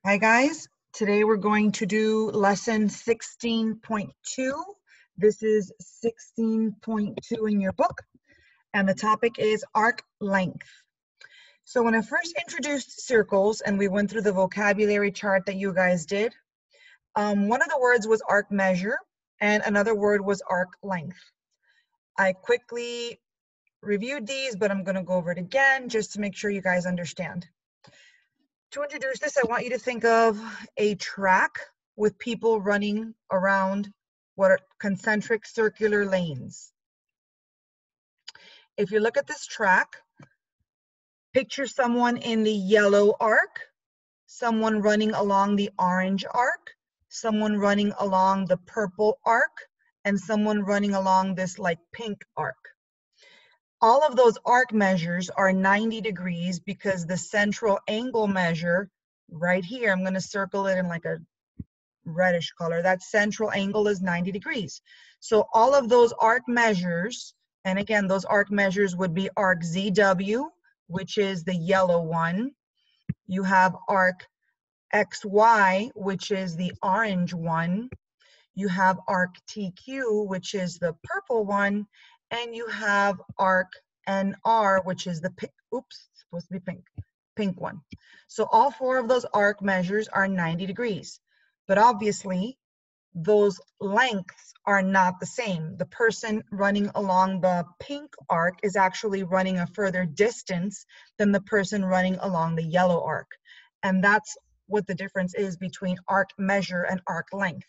Hi guys, today we're going to do lesson 16.2. This is 16.2 in your book, and the topic is arc length. So when I first introduced circles and we went through the vocabulary chart that you guys did, one of the words was arc measure and another word was arc length. I quickly reviewed these, but I'm going to go over it again just to make sure you guys understand. To introduce this, I want you to think of a track with people running around what are concentric circular lanes. If you look at this track, picture someone in the yellow arc, someone running along the orange arc, someone running along the purple arc, and someone running along this like pink arc. All of those arc measures are 90 degrees because the central angle measure right here, I'm going to circle it in like a reddish color, that central angle is 90 degrees. So all of those arc measures, and again, those arc measures would be arc ZW, which is the yellow one. You have arc XY, which is the orange one. You have arc TQ, which is the purple one. And you have arc NR, which is the pink, oops, supposed to be pink one. So all four of those arc measures are 90 degrees. But obviously, those lengths are not the same. The person running along the pink arc is actually running a further distance than the person running along the yellow arc. And that's what the difference is between arc measure and arc length.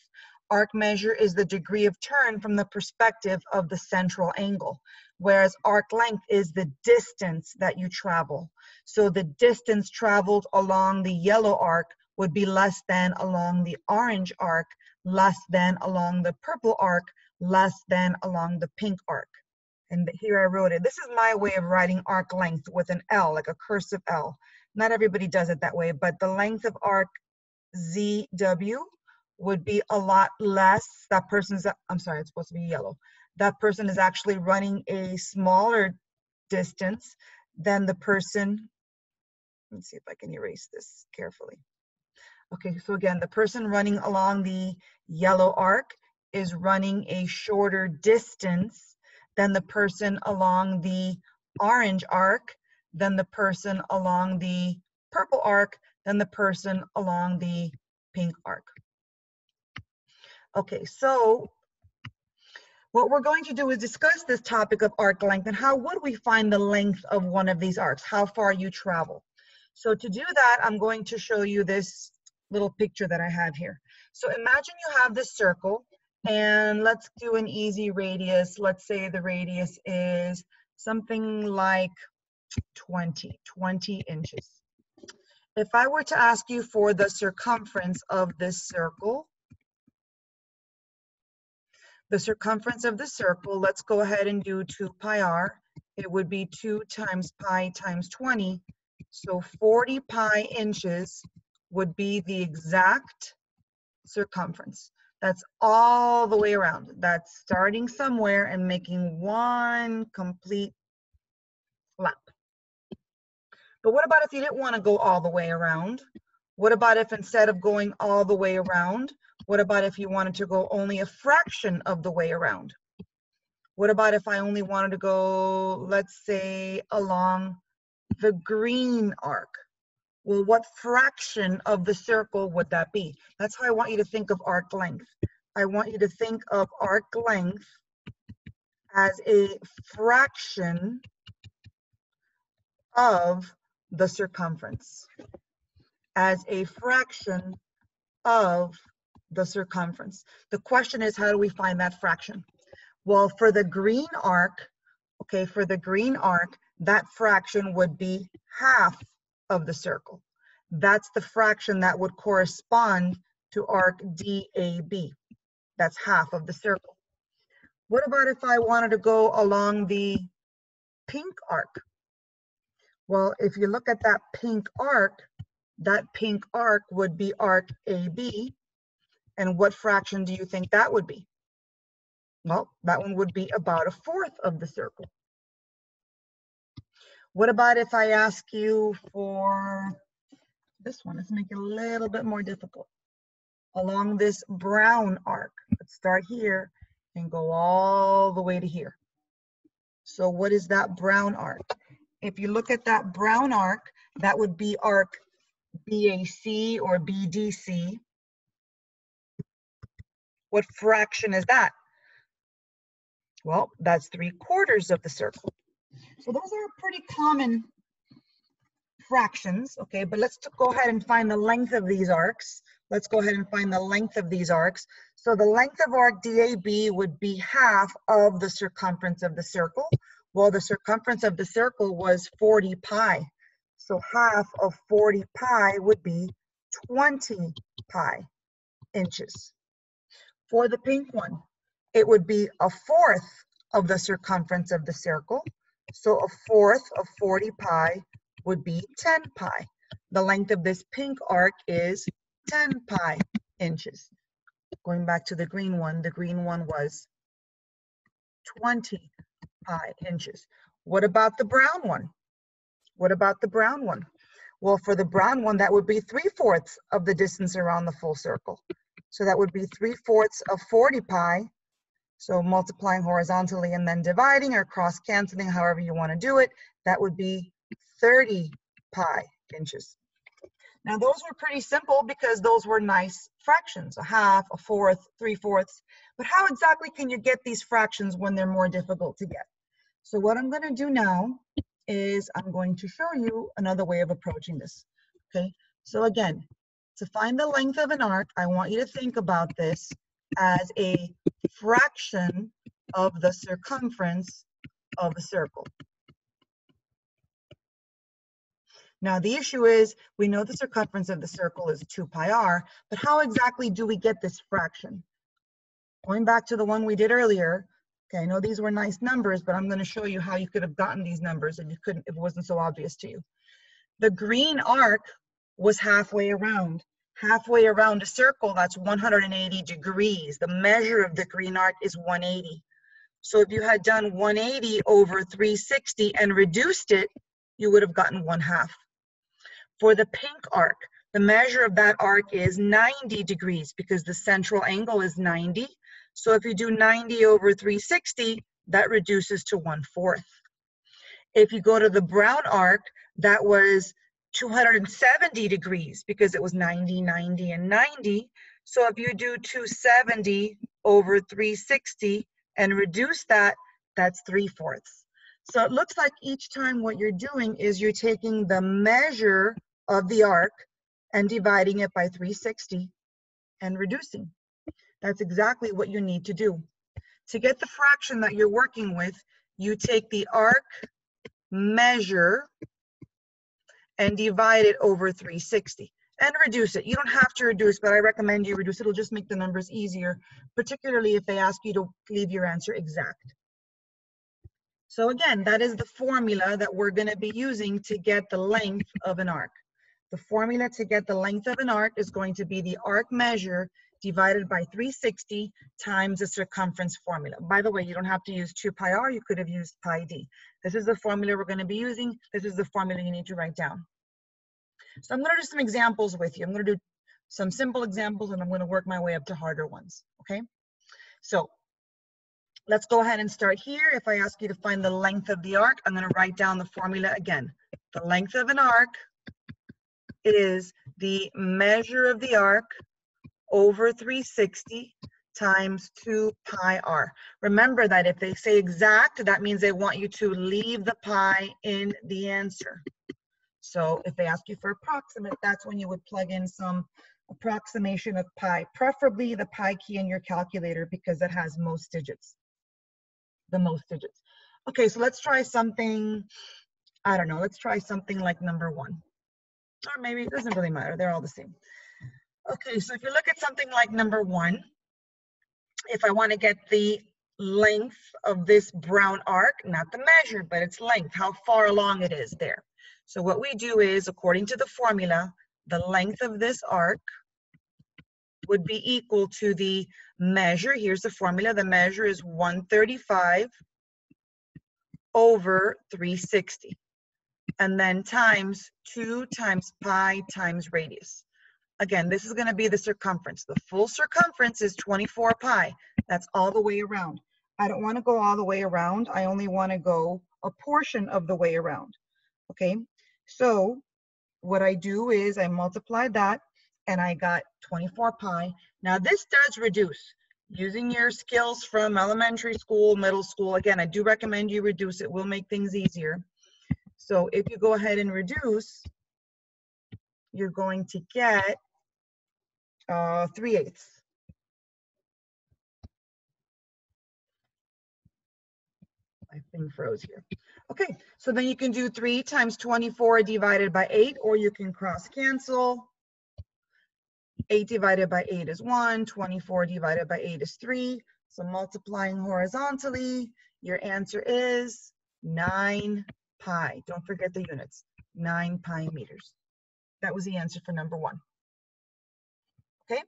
Arc measure is the degree of turn from the perspective of the central angle, whereas arc length is the distance that you travel. So the distance traveled along the yellow arc would be less than along the orange arc, less than along the purple arc, less than along the pink arc. And here I wrote it. This is my way of writing arc length with an L, like a cursive L. Not everybody does it that way, but the length of arc ZW would be a lot less. That person's, I'm sorry, it's supposed to be yellow. That person is actually running a smaller distance than the person, let's see if I can erase this carefully. Okay, so again, the person running along the yellow arc is running a shorter distance than the person along the orange arc, than the person along the purple arc, than the person along the pink arc. Okay, so what we're going to do is discuss this topic of arc length and how would we find the length of one of these arcs, how far you travel. So to do that, I'm going to show you this little picture that I have here. So imagine you have this circle, and let's do an easy radius. Let's say the radius is something like 20 inches. If I were to ask you for the circumference of this circle, the circumference of the circle, let's go ahead and do 2 pi r. It would be 2 times pi times 20. So 40 pi inches would be the exact circumference. That's all the way around. That's starting somewhere and making one complete lap. But what about if you didn't want to go all the way around? What about if instead of going all the way around, what about if you wanted to go only a fraction of the way around? What about if I only wanted to go, let's say, along the green arc? Well, what fraction of the circle would that be? That's how I want you to think of arc length. I want you to think of arc length as a fraction of the circumference. As a fraction of the circumference. The question is, how do we find that fraction? Well, for the green arc, okay, for the green arc, that fraction would be half of the circle. That's the fraction that would correspond to arc DAB. That's half of the circle. What about if I wanted to go along the pink arc? Well, if you look at that pink arc would be arc AB. And what fraction do you think that would be? Well, that one would be about 1/4 of the circle. What about if I ask you for this one. Let's make it a little bit more difficult. Along this brown arc. Let's start here and go all the way to here. So what is that brown arc? If you look at that brown arc, that would be arc BAC or BDC. What fraction is that? Well, that's 3/4 of the circle. So those are pretty common fractions, okay? But let's go ahead and find the length of these arcs. Let's go ahead and find the length of these arcs. So the length of arc DAB would be half of the circumference of the circle. Well, the circumference of the circle was 40 pi. So half of 40 pi would be 20 pi inches. For the pink one, it would be 1/4 of the circumference of the circle. So 1/4 of 40 pi would be 10 pi. The length of this pink arc is 10 pi inches. Going back to the green one was 20 pi inches. What about the brown one? What about the brown one? Well, for the brown one, that would be 3/4 of the distance around the full circle. So that would be 3/4 of 40 pi. So multiplying horizontally and then dividing or cross-canceling, however you want to do it, that would be 30 pi inches. Now those were pretty simple because those were nice fractions, 1/2, 1/4, 3/4. But how exactly can you get these fractions when they're more difficult to get? So what I'm going to do now is I'm going to show you another way of approaching this. Okay, so again, to find the length of an arc, I want you to think about this as a fraction of the circumference of a circle. Now the issue is, we know the circumference of the circle is 2 pi r, but how exactly do we get this fraction? Going back to the one we did earlier, okay, I know these were nice numbers, but I'm going to show you how you could have gotten these numbers if it wasn't so obvious to you. The green arc was halfway around. Halfway around a circle, that's 180 degrees. The measure of the green arc is 180. So if you had done 180 over 360 and reduced it, you would have gotten 1/2. For the pink arc, the measure of that arc is 90 degrees because the central angle is 90. So if you do 90 over 360, that reduces to 1/4. If you go to the brown arc, that was 270 degrees because it was 90, 90, and 90. So if you do 270 over 360 and reduce that, that's 3/4. So it looks like each time what you're doing is you're taking the measure of the arc and dividing it by 360 and reducing. That's exactly what you need to do. To get the fraction that you're working with, you take the arc measure and divide it over 360 and reduce it. You don't have to reduce, but I recommend you reduce. It'll just make the numbers easier, particularly if they ask you to leave your answer exact. So again, that is the formula that we're going to be using to get the length of an arc. The formula to get the length of an arc is going to be the arc measure divided by 360 times the circumference formula. By the way, you don't have to use 2 pi r, you could have used pi d. This is the formula we're going to be using. This is the formula you need to write down. So I'm going to do some examples with you. I'm going to do some simple examples and I'm going to work my way up to harder ones, okay? So let's go ahead and start here. If I ask you to find the length of the arc, I'm going to write down the formula again. The length of an arc is the measure of the arc over 360 times 2 pi r. Remember that if they say exact, that means they want you to leave the pi in the answer. So if they ask you for approximate, that's when you would plug in some approximation of pi, preferably the pi key in your calculator because it has most digits, the most digits. Okay, so let's try something, I don't know, let's try something like number 1. Or maybe it doesn't really matter, they're all the same. Okay, so if you look at something like number 1, if I want to get the length of this brown arc, not the measure, but its length, how far along it is there. So what we do is, according to the formula, the length of this arc would be equal to the measure. Here's the formula. The measure is 135 over 360. and then times 2 times pi times radius. Again, this is going to be the circumference. The full circumference is 24 pi. That's all the way around. I don't want to go all the way around. I only want to go a portion of the way around. Okay, so what I do is I multiply that and I got 24 pi. Now this does reduce. Using your skills from elementary school, middle school, again, I do recommend you reduce. It will make things easier. So if you go ahead and reduce, you're going to get 3/8. My thing froze here. Okay, so then you can do 3 times 24 divided by 8, or you can cross cancel. 8 divided by 8 is 1, 24 divided by 8 is 3. So multiplying horizontally, your answer is 9 pi. Don't forget the units, 9 pi meters. That was the answer for number 1. Okay,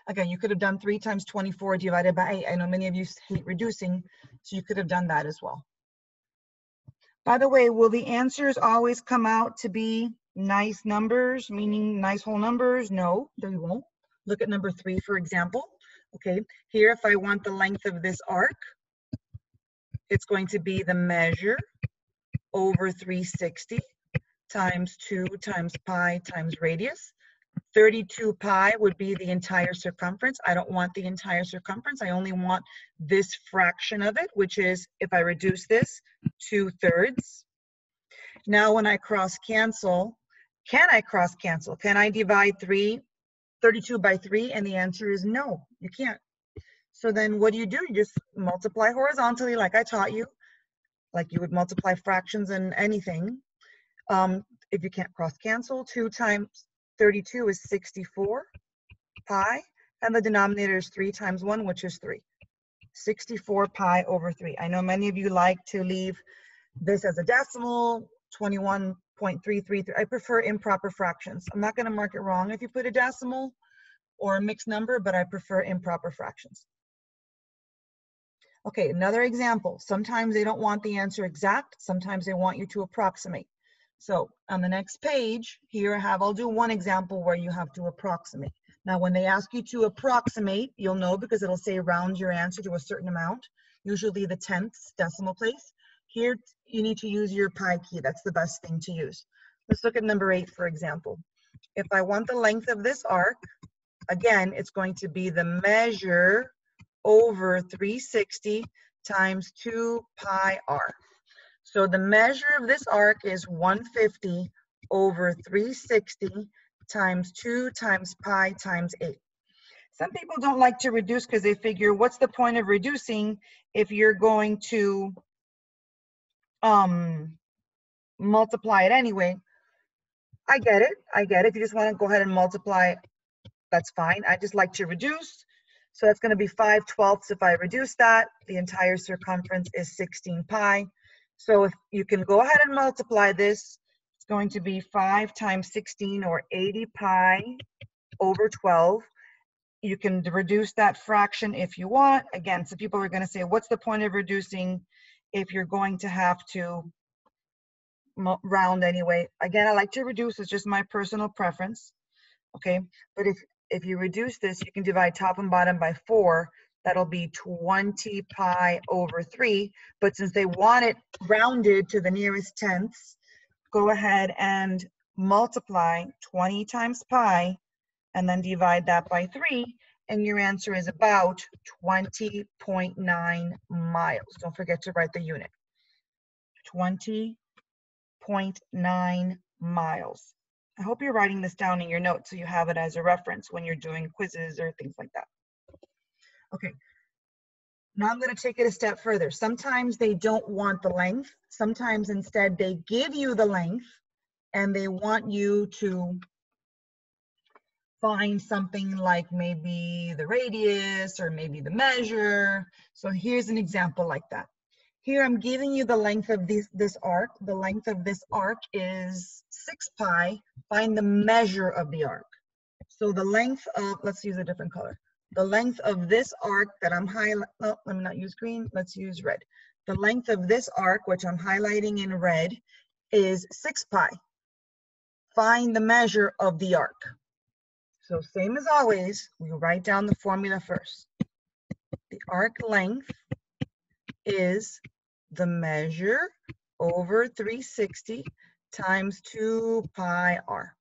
again, you could have done 3 times 24 divided by 8. I know many of you hate reducing, so you could have done that as well. By the way, will the answers always come out to be nice numbers, meaning nice whole numbers? No, they won't. Look at number 3, for example. Okay, here if I want the length of this arc, it's going to be the measure over 360 times 2 times pi times radius. 32 pi would be the entire circumference. I don't want the entire circumference. I only want this fraction of it, which is, if I reduce this, 2/3. Now when I cross cancel, can I cross cancel? Can I divide 32 by 3? And the answer is no, you can't. So then what do? You just multiply horizontally like I taught you, like you would multiply fractions and anything. If you can't cross cancel, 2 times 32 is 64 pi, and the denominator is 3 times 1, which is 3. 64 pi over 3. I know many of you like to leave this as a decimal, 21.333. I prefer improper fractions. I'm not going to mark it wrong if you put a decimal or a mixed number, but I prefer improper fractions. Okay, another example. Sometimes they don't want the answer exact. Sometimes they want you to approximate. So on the next page here, I'll do one example where you have to approximate. Now, when they ask you to approximate, you'll know because it'll say round your answer to a certain amount, usually the 10th decimal place. Here, you need to use your pi key. That's the best thing to use. Let's look at number 8, for example. If I want the length of this arc, again, it's going to be the measure over 360 times 2 pi r. So the measure of this arc is 150 over 360 times 2 times pi times 8. Some people don't like to reduce because they figure, what's the point of reducing if you're going to multiply it anyway? I get it. If you just want to go ahead and multiply, that's fine. I just like to reduce. So that's going to be 5/12 if I reduce that. The entire circumference is 16 pi. So if you can go ahead and multiply this, it's going to be 5 times 16 or 80 pi over 12. You can reduce that fraction if you want. Again, some people are going to say, what's the point of reducing if you're going to have to round anyway? Again, I like to reduce. It's just my personal preference. Okay, but if you reduce this, you can divide top and bottom by 4. That'll be 20 pi over 3. But since they want it rounded to the nearest tenths, go ahead and multiply 20 times pi and then divide that by 3. And your answer is about 20.9 miles. Don't forget to write the unit. 20.9 miles. I hope you're writing this down in your notes so you have it as a reference when you're doing quizzes or things like that. Okay, now I'm going to take it a step further. Sometimes they don't want the length. Sometimes instead they give you the length and they want you to find something like maybe the radius or maybe the measure. So here's an example like that. Here I'm giving you the length of this arc. The length of this arc is 6 pi. Find the measure of the arc. So the length of, let's use a different color. The length of this arc that I'm highlighting, oh, let me not use green, let's use red. The length of this arc, which I'm highlighting in red, is 6 pi. Find the measure of the arc. So same as always, we write down the formula first. The arc length is the measure over 360 times 2 pi r.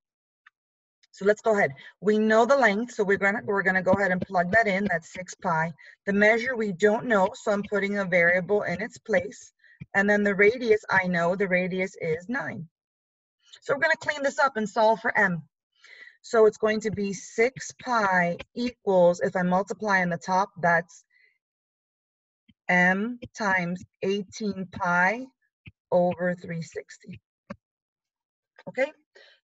So let's go ahead. We know the length, so we're gonna go ahead and plug that in. That's 6 pi. The measure we don't know, so I'm putting a variable in its place. And then the radius, I know the radius is 9. So we're gonna clean this up and solve for m. So it's going to be 6 pi equals, if I multiply on the top, that's m times 18 pi over 360. Okay?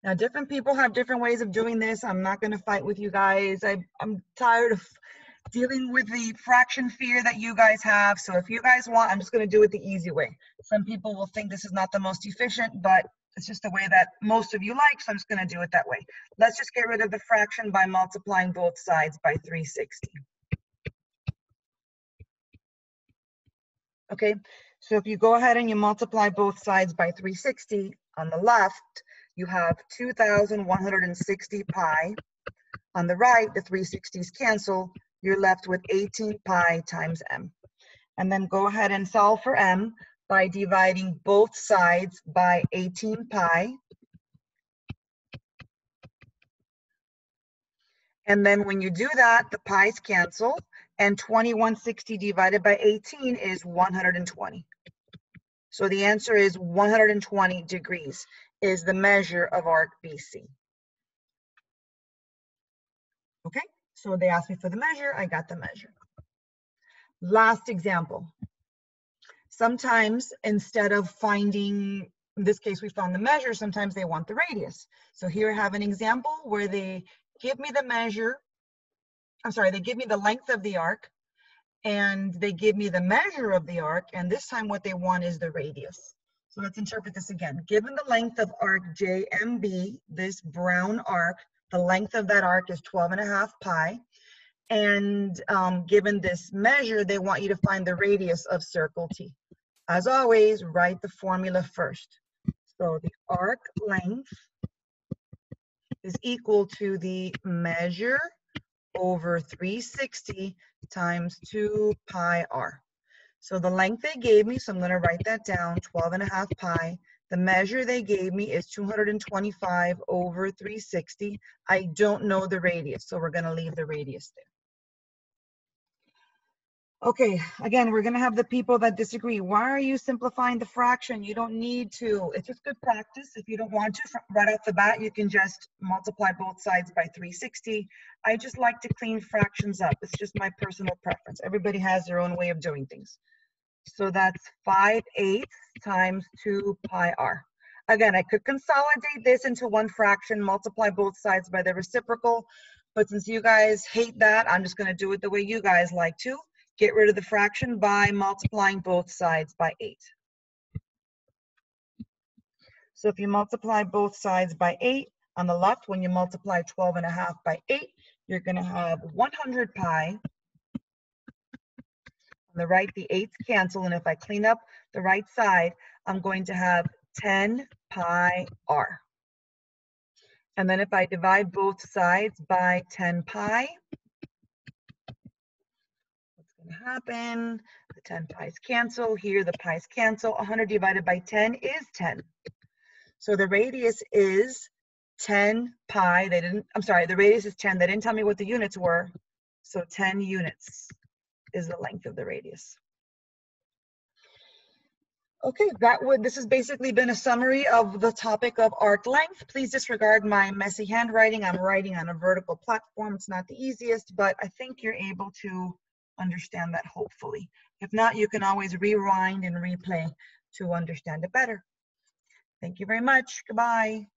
Now, different people have different ways of doing this. I'm not going to fight with you guys. I'm tired of dealing with the fraction fear that you guys have. So if you guys want, I'm just going to do it the easy way. Some people will think this is not the most efficient, but it's just the way that most of you like, so I'm just going to do it that way. Let's just get rid of the fraction by multiplying both sides by 360. Okay, so if you go ahead and you multiply both sides by 360, on the left, you have 2,160 pi. On the right, the 360s cancel. You're left with 18 pi times m. And then go ahead and solve for m by dividing both sides by 18 pi. And then when you do that, the pi's cancel, and 2160 divided by 18 is 120. So the answer is 120 degrees is the measure of arc BC. Okay, so they asked me for the measure, I got the measure. Last example. Sometimes instead of finding, in this case we found the measure, sometimes they want the radius. So here I have an example where they give me the measure, they give me the length of the arc, and they give me the measure of the arc, and this time what they want is the radius. So let's interpret this again. Given the length of arc JMB, this brown arc, the length of that arc is 12.5 pi, and given this measure, they want you to find the radius of circle T. As always, write the formula first. So the arc length is equal to the measure over 360 times 2 pi r. So the length they gave me, so I'm going to write that down, 12.5 pi. The measure they gave me is 225 over 360. I don't know the radius, so we're going to leave the radius there. Okay, again, we're going to have the people that disagree. Why are you simplifying the fraction? You don't need to. It's just good practice. If you don't want to, right off the bat, you can just multiply both sides by 360. I just like to clean fractions up. It's just my personal preference. Everybody has their own way of doing things. So that's 5/8 times 2 pi r. Again, I could consolidate this into one fraction, multiply both sides by the reciprocal, but since you guys hate that, I'm just going to do it the way you guys like to. Get rid of the fraction by multiplying both sides by 8. So if you multiply both sides by 8, on the left, when you multiply 12.5 by 8, you're going to have 100 pi. On the right, the 8's cancel, and if I clean up the right side, I'm going to have 10 pi r. And then if I divide both sides by 10 pi, happen. The 10 pi's cancel. Here the pi's cancel. 100 divided by 10 is 10. So the radius is 10 pi. The radius is 10. They didn't tell me what the units were. So 10 units is the length of the radius. Okay, this has basically been a summary of the topic of arc length. Please disregard my messy handwriting. I'm writing on a vertical platform. It's not the easiest, but I think you're able to understand that, hopefully. If not, you can always rewind and replay to understand it better. Thank you very much. Goodbye.